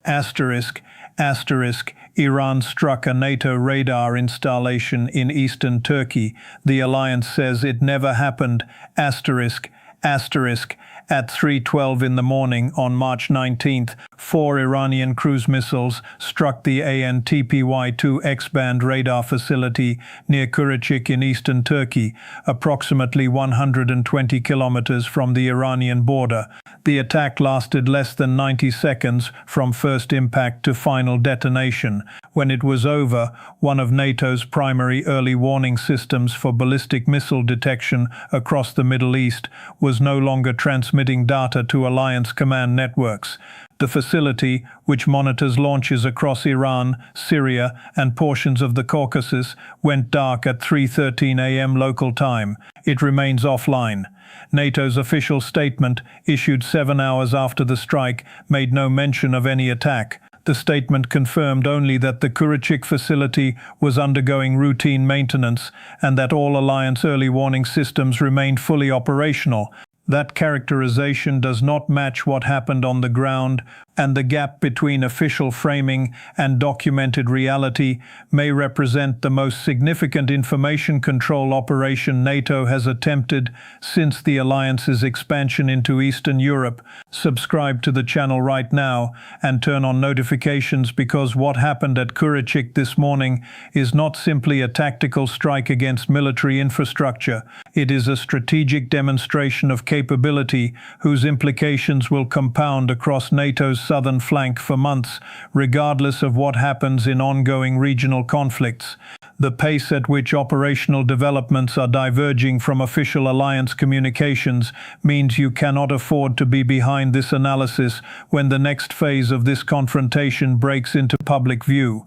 Asterisk, asterisk, Iran struck a NATO radar installation in eastern Turkey. The alliance says it never happened. Asterisk, asterisk, at 3:12 in the morning on March 19th, 4 Iranian cruise missiles struck the ANTPY-2 X-band radar facility near Kurachik in eastern Turkey, approximately 120 kilometers from the Iranian border. The attack lasted less than 90 seconds from first impact to final detonation. When it was over, one of NATO's primary early warning systems for ballistic missile detection across the Middle East was no longer transmitting data to alliance command networks. The facility, which monitors launches across Iran, Syria, and portions of the Caucasus, went dark at 3:13 a.m. local time. It remains offline. NATO's official statement, issued 7 hours after the strike, made no mention of any attack. The statement confirmed only that the Kurachik facility was undergoing routine maintenance and that all alliance early warning systems remained fully operational. That characterization does not match what happened on the ground, and the gap between official framing and documented reality may represent the most significant information control operation NATO has attempted since the alliance's expansion into Eastern Europe. Subscribe to the channel right now and turn on notifications, because what happened at Kurachik this morning is not simply a tactical strike against military infrastructure. It is a strategic demonstration of capability whose implications will compound across NATO's southern flank for months, regardless of what happens in ongoing regional conflicts. The pace at which operational developments are diverging from official alliance communications means you cannot afford to be behind this analysis when the next phase of this confrontation breaks into public view.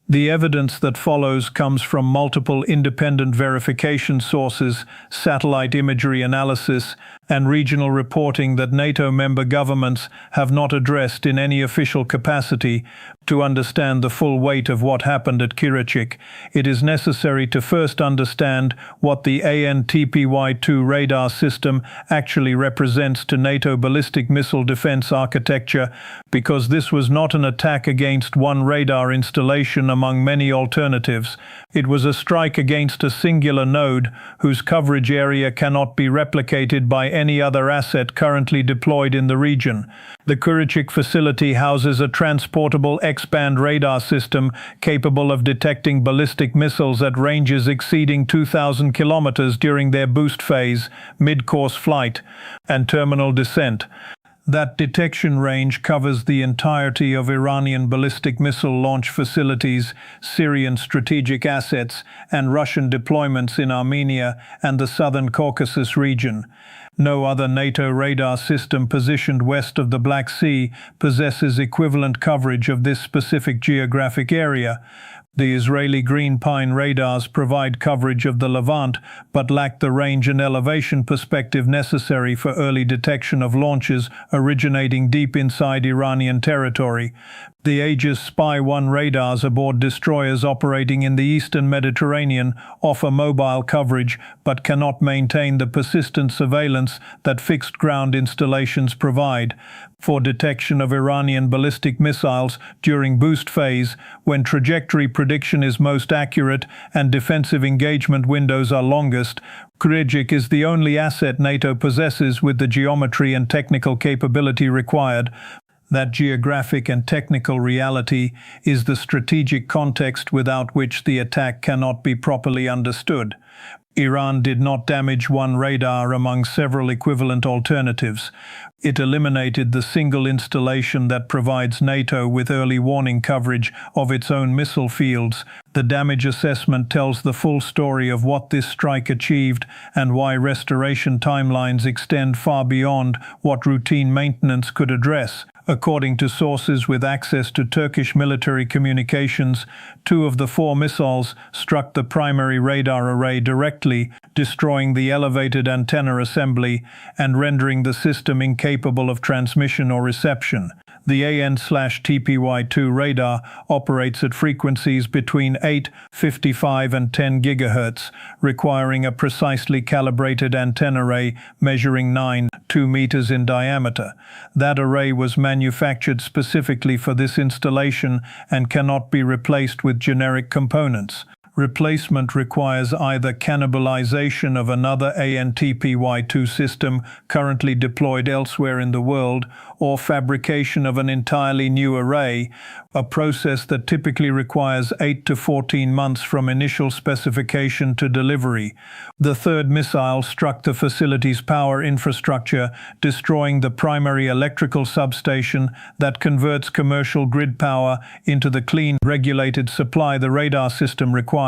The evidence that follows comes from multiple independent verification sources, satellite imagery analysis, and regional reporting that NATO member governments have not addressed in any official capacity. To understand the full weight of what happened at Kurachik, it is necessary to first understand what the ANTPY-2 radar system actually represents to NATO ballistic missile defense architecture, because this was not an attack against one radar installation among many alternatives. It was a strike against a singular node whose coverage area cannot be replicated by any other asset currently deployed in the region. The Kurachik facility houses a transportable X-band radar system capable of detecting ballistic missiles at ranges exceeding 2,000 kilometers during their boost phase, mid-course flight, and terminal descent. That detection range covers the entirety of Iranian ballistic missile launch facilities, Syrian strategic assets, and Russian deployments in Armenia and the southern Caucasus region. No other NATO radar system positioned west of the Black Sea possesses equivalent coverage of this specific geographic area. The Israeli Green Pine radars provide coverage of the Levant, but lack the range and elevation perspective necessary for early detection of launches originating deep inside Iranian territory. The Aegis Spy-1 radars aboard destroyers operating in the eastern Mediterranean offer mobile coverage, but cannot maintain the persistent surveillance that fixed-ground installations provide. For detection of Iranian ballistic missiles during boost phase, when trajectory prediction is most accurate and defensive engagement windows are longest, Kurachik is the only asset NATO possesses with the geometry and technical capability required. That geographic and technical reality is the strategic context without which the attack cannot be properly understood. Iran did not damage one radar among several equivalent alternatives. It eliminated the single installation that provides NATO with early warning coverage of its own missile fields. The damage assessment tells the full story of what this strike achieved and why restoration timelines extend far beyond what routine maintenance could address. According to sources with access to Turkish military communications, 2 of the 4 missiles struck the primary radar array directly, destroying the elevated antenna assembly and rendering the system incapable of transmission or reception. The AN/TPY-2 radar operates at frequencies between 8, 55 and 10 GHz, requiring a precisely calibrated antenna array measuring 2 meters in diameter. That array was manufactured specifically for this installation and cannot be replaced with generic components. Replacement requires either cannibalization of another AN/TPY-2 system currently deployed elsewhere in the world, or fabrication of an entirely new array, a process that typically requires 8 to 14 months from initial specification to delivery. The third missile struck the facility's power infrastructure, destroying the primary electrical substation that converts commercial grid power into the clean, regulated supply the radar system requires.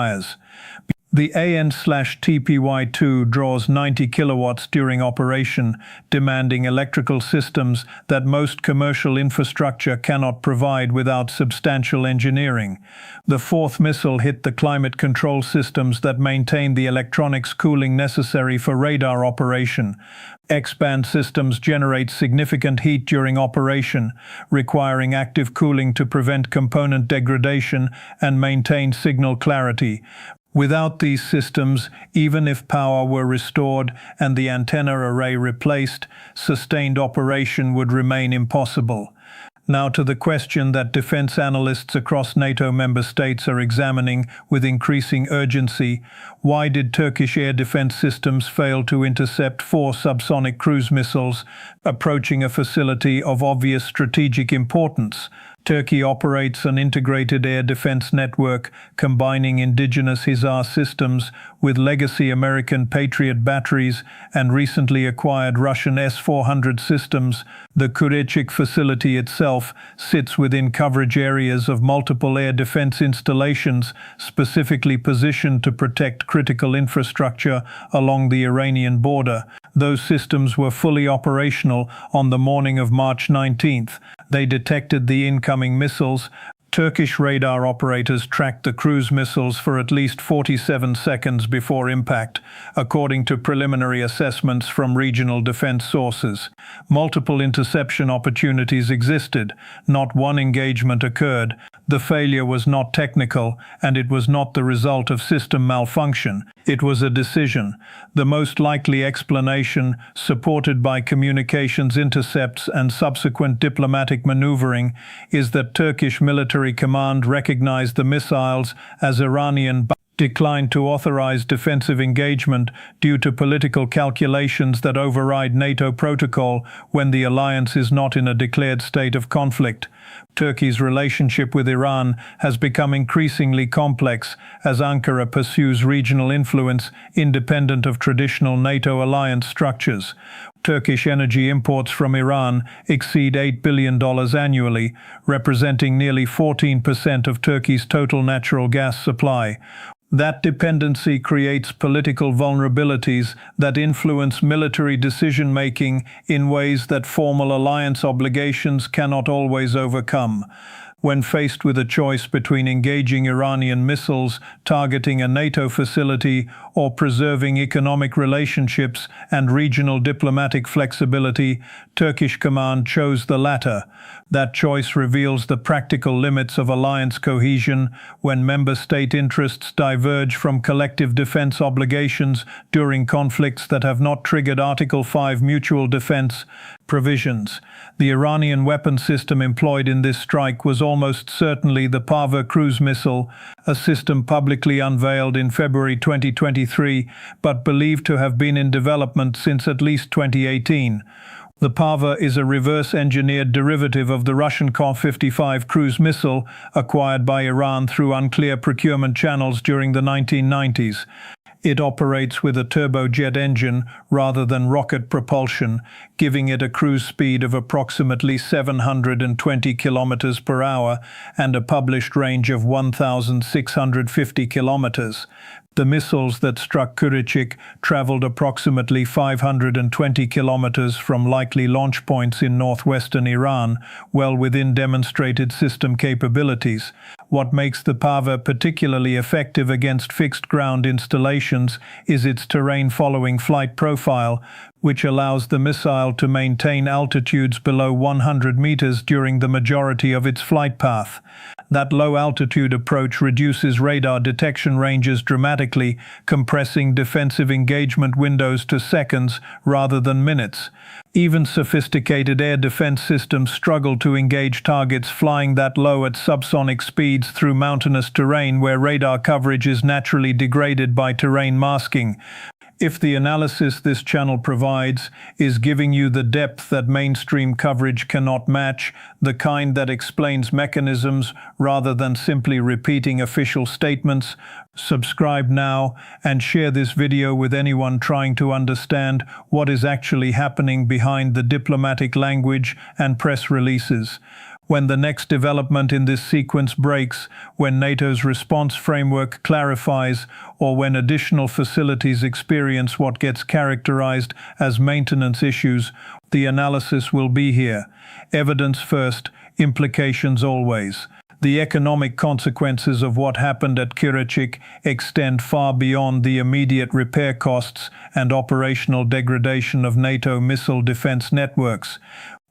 The AN/TPY-2 draws 90 kilowatts during operation, demanding electrical systems that most commercial infrastructure cannot provide without substantial engineering. The fourth missile hit the climate control systems that maintain the electronics cooling necessary for radar operation. X-band systems generate significant heat during operation, requiring active cooling to prevent component degradation and maintain signal clarity. Without these systems, even if power were restored and the antenna array replaced, sustained operation would remain impossible. Now to the question that defense analysts across NATO member states are examining with increasing urgency: why did Turkish air defense systems fail to intercept 4 subsonic cruise missiles approaching a facility of obvious strategic importance? Turkey operates an integrated air defense network combining indigenous Hisar systems with legacy American Patriot batteries and recently acquired Russian S-400 systems. The Kurichik facility itself sits within coverage areas of multiple air defense installations specifically positioned to protect critical infrastructure along the Iranian border. Those systems were fully operational on the morning of March 19th. They detected the incoming missiles. Turkish radar operators tracked the cruise missiles for at least 47 seconds before impact, according to preliminary assessments from regional defense sources. Multiple interception opportunities existed. Not one engagement occurred. The failure was not technical, and it was not the result of system malfunction. It was a decision. The most likely explanation, supported by communications intercepts and subsequent diplomatic maneuvering, is that Turkish military command recognized the missiles as Iranian, declined to authorize defensive engagement due to political calculations that override NATO protocol when the alliance is not in a declared state of conflict. Turkey's relationship with Iran has become increasingly complex as Ankara pursues regional influence independent of traditional NATO alliance structures. Turkish energy imports from Iran exceed $8 billion annually, representing nearly 14% of Turkey's total natural gas supply. That dependency creates political vulnerabilities that influence military decision-making in ways that formal alliance obligations cannot always overcome. When faced with a choice between engaging Iranian missiles, targeting a NATO facility, or preserving economic relationships and regional diplomatic flexibility, Turkish command chose the latter. That choice reveals the practical limits of alliance cohesion when member state interests diverge from collective defense obligations during conflicts that have not triggered Article 5 mutual defense provisions. The Iranian weapon system employed in this strike was almost certainly the Pava cruise missile, a system publicly unveiled in February 2023, but believed to have been in development since at least 2018. The Pava is a reverse-engineered derivative of the Russian Kh-55 cruise missile acquired by Iran through unclear procurement channels during the 1990s. It operates with a turbojet engine rather than rocket propulsion, giving it a cruise speed of approximately 720 kilometers per hour and a published range of 1,650 kilometers. The missiles that struck Kurichik traveled approximately 520 kilometers from likely launch points in northwestern Iran, well within demonstrated system capabilities. What makes the PAVA particularly effective against fixed-ground installations is its terrain-following flight profile, which allows the missile to maintain altitudes below 100 meters during the majority of its flight path. That low-altitude approach reduces radar detection ranges dramatically, compressing defensive engagement windows to seconds rather than minutes. Even sophisticated air defense systems struggle to engage targets flying that low at subsonic speeds through mountainous terrain where radar coverage is naturally degraded by terrain masking. If the analysis this channel provides is giving you the depth that mainstream coverage cannot match, the kind that explains mechanisms rather than simply repeating official statements, subscribe now and share this video with anyone trying to understand what is actually happening behind the diplomatic language and press releases. When the next development in this sequence breaks, when NATO's response framework clarifies, or when additional facilities experience what gets characterized as maintenance issues, the analysis will be here. Evidence first, implications always. The economic consequences of what happened at Kirachik extend far beyond the immediate repair costs and operational degradation of NATO missile defense networks.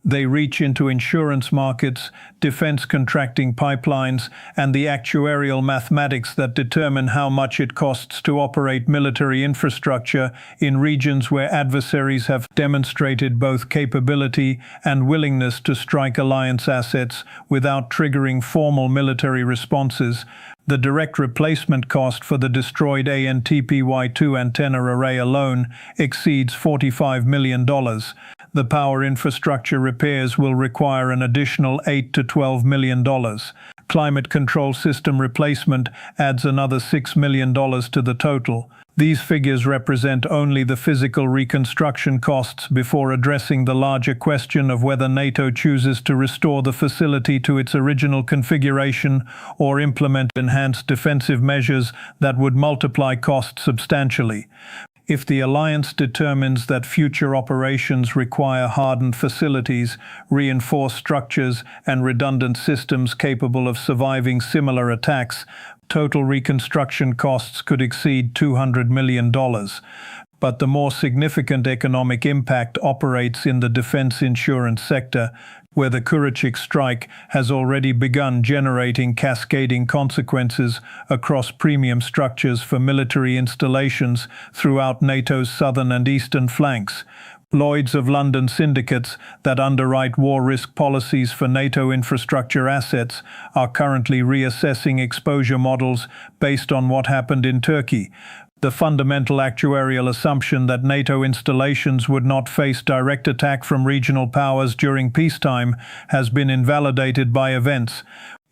They reach into insurance markets, defense contracting pipelines, and the actuarial mathematics that determine how much it costs to operate military infrastructure in regions where adversaries have demonstrated both capability and willingness to strike alliance assets without triggering formal military responses. The direct replacement cost for the destroyed ANTPY-2 antenna array alone exceeds $45 million. The power infrastructure repairs will require an additional $8 to $12 million. Climate control system replacement adds another $6 million to the total. These figures represent only the physical reconstruction costs before addressing the larger question of whether NATO chooses to restore the facility to its original configuration or implement enhanced defensive measures that would multiply costs substantially. If the alliance determines that future operations require hardened facilities, reinforced structures, and redundant systems capable of surviving similar attacks, total reconstruction costs could exceed $200 million. But the more significant economic impact operates in the defense insurance sector, where the Kirachik strike has already begun generating cascading consequences across premium structures for military installations throughout NATO's southern and eastern flanks. Lloyd's of London syndicates that underwrite war risk policies for NATO infrastructure assets are currently reassessing exposure models based on what happened in Turkey. The fundamental actuarial assumption that NATO installations would not face direct attack from regional powers during peacetime has been invalidated by events.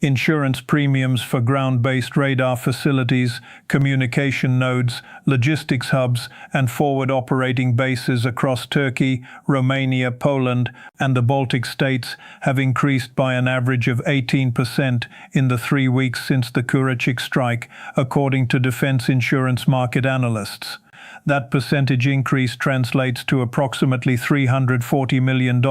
Insurance premiums for ground-based radar facilities, communication nodes, logistics hubs, and forward operating bases across Turkey, Romania, Poland, and the Baltic states have increased by an average of 18% in the 3 weeks since the Kirachik strike, according to defense insurance market analysts. That percentage increase translates to approximately $340 million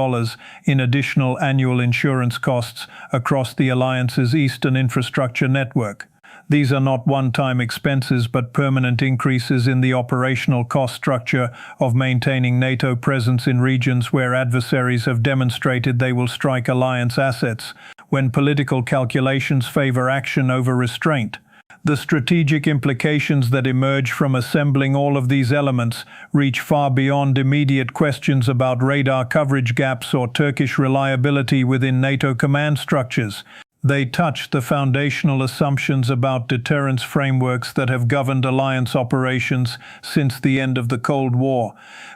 in additional annual insurance costs across the alliance's eastern infrastructure network. These are not one-time expenses but permanent increases in the operational cost structure of maintaining NATO presence in regions where adversaries have demonstrated they will strike alliance assets, when political calculations favor action over restraint. The strategic implications that emerge from assembling all of these elements reach far beyond immediate questions about radar coverage gaps or Turkish reliability within NATO command structures. They touch the foundational assumptions about deterrence frameworks that have governed alliance operations since the end of the Cold War.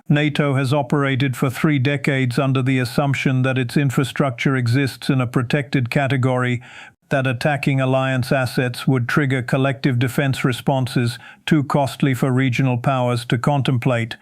NATO has operated for 3 decades under the assumption that its infrastructure exists in a protected category, that attacking alliance assets would trigger collective defense responses too costly for regional powers to contemplate.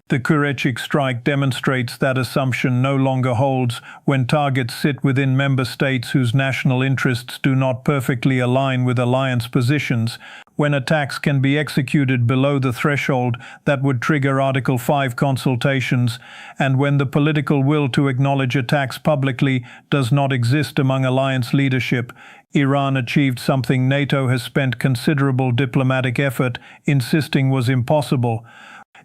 The Kirachik strike demonstrates that assumption no longer holds when targets sit within member states whose national interests do not perfectly align with alliance positions. when attacks can be executed below the threshold that would trigger Article 5 consultations, and when the political will to acknowledge attacks publicly does not exist among alliance leadership, Iran achieved something NATO has spent considerable diplomatic effort insisting was impossible.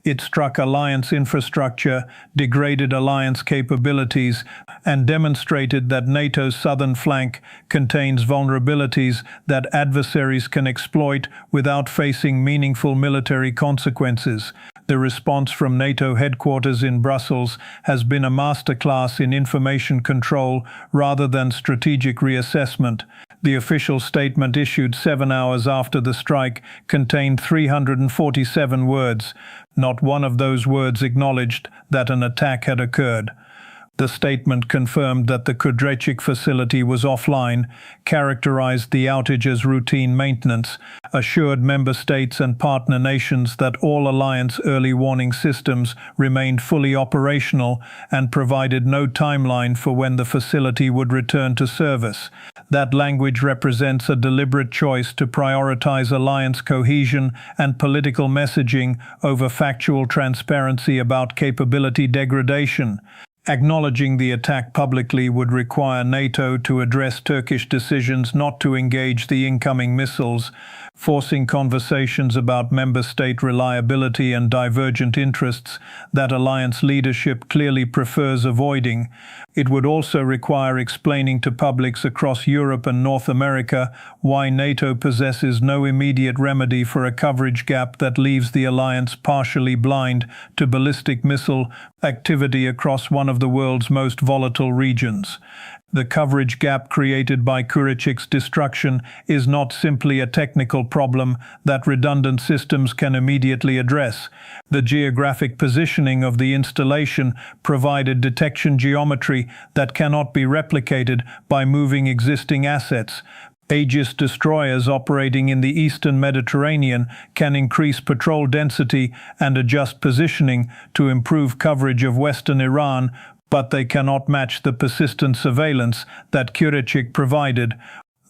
It struck alliance infrastructure, degraded alliance capabilities, and demonstrated that NATO's southern flank contains vulnerabilities that adversaries can exploit without facing meaningful military consequences. The response from NATO headquarters in Brussels has been a masterclass in information control rather than strategic reassessment. The official statement issued 7 hours after the strike contained 347 words. Not one of those words acknowledged that an attack had occurred. The statement confirmed that the Kudrychik facility was offline, characterized the outage as routine maintenance, assured member states and partner nations that all alliance early warning systems remained fully operational, and provided no timeline for when the facility would return to service. That language represents a deliberate choice to prioritize alliance cohesion and political messaging over factual transparency about capability degradation. Acknowledging the attack publicly would require NATO to address Turkish decisions not to engage the incoming missiles, forcing conversations about member state reliability and divergent interests that alliance leadership clearly prefers avoiding. It would also require explaining to publics across Europe and North America why NATO possesses no immediate remedy for a coverage gap that leaves the alliance partially blind to ballistic missile activity across one of the world's most volatile regions. The coverage gap created by Kudrychik's destruction is not simply a technical problem that redundant systems can immediately address. The geographic positioning of the installation provided detection geometry that cannot be replicated by moving existing assets. Aegis destroyers operating in the eastern Mediterranean can increase patrol density and adjust positioning to improve coverage of western Iran, but they cannot match the persistent surveillance that Kudrychik provided.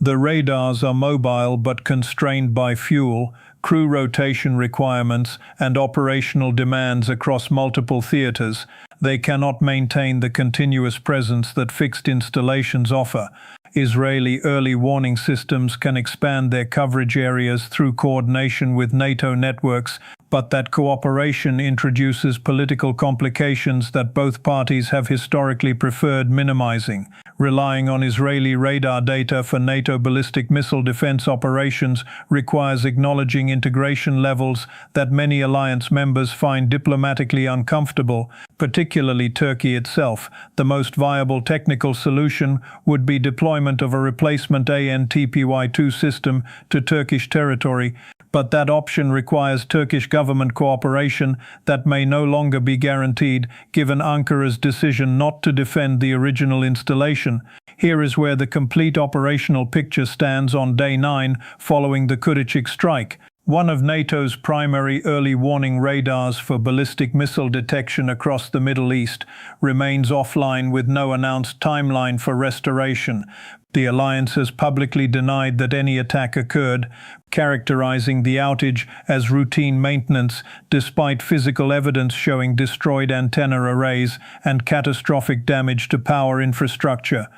The radars are mobile but constrained by fuel, crew rotation requirements, and operational demands across multiple theaters. They cannot maintain the continuous presence that fixed installations offer. Israeli early warning systems can expand their coverage areas through coordination with NATO networks, but that cooperation introduces political complications that both parties have historically preferred minimizing. Relying on Israeli radar data for NATO ballistic missile defense operations requires acknowledging integration levels that many alliance members find diplomatically uncomfortable, particularly Turkey itself. The most viable technical solution would be deployment of a replacement ANTPY-2 system to Turkish territory, but that option requires Turkish government cooperation that may no longer be guaranteed given Ankara's decision not to defend the original installation. Here is where the complete operational picture stands on day 9 following the Kudrychik strike. One of NATO's primary early warning radars for ballistic missile detection across the Middle East remains offline with no announced timeline for restoration. The alliance has publicly denied that any attack occurred, characterizing the outage as routine maintenance, despite physical evidence showing destroyed antenna arrays and catastrophic damage to power infrastructure.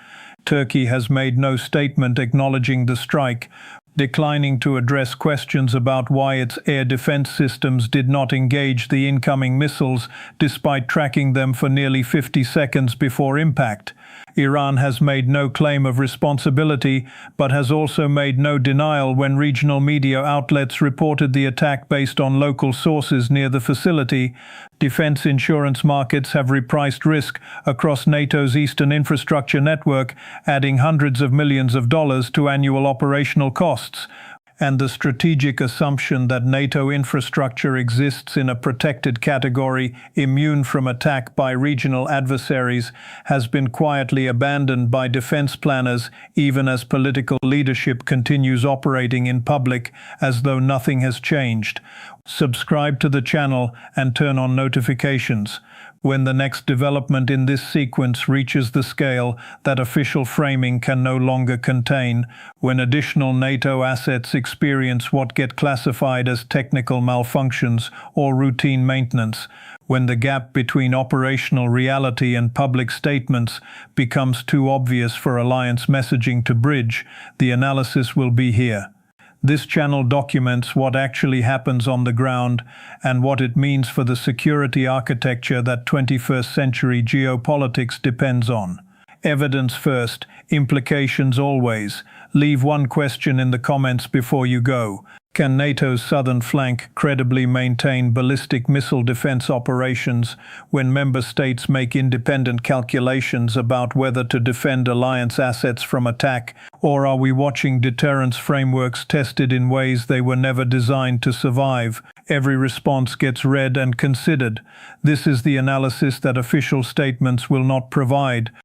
Turkey has made no statement acknowledging the strike, declining to address questions about why its air defense systems did not engage the incoming missiles despite tracking them for nearly 50 seconds before impact. Iran has made no claim of responsibility, but has also made no denial when regional media outlets reported the attack based on local sources near the facility. Defense insurance markets have repriced risk across NATO's eastern infrastructure network, adding hundreds of millions of dollars to annual operational costs. And the strategic assumption that NATO infrastructure exists in a protected category, immune from attack by regional adversaries, has been quietly abandoned by defense planners, even as political leadership continues operating in public as though nothing has changed. Subscribe to the channel and turn on notifications. When the next development in this sequence reaches the scale that official framing can no longer contain, when additional NATO assets experience what get classified as technical malfunctions or routine maintenance, when the gap between operational reality and public statements becomes too obvious for alliance messaging to bridge, the analysis will be here. This channel documents what actually happens on the ground and what it means for the security architecture that 21st century geopolitics depends on. Evidence first, implications always. Leave one question in the comments before you go. Can NATO's southern flank credibly maintain ballistic missile defense operations when member states make independent calculations about whether to defend alliance assets from attack, or are we watching deterrence frameworks tested in ways they were never designed to survive? Every response gets read and considered. This is the analysis that official statements will not provide.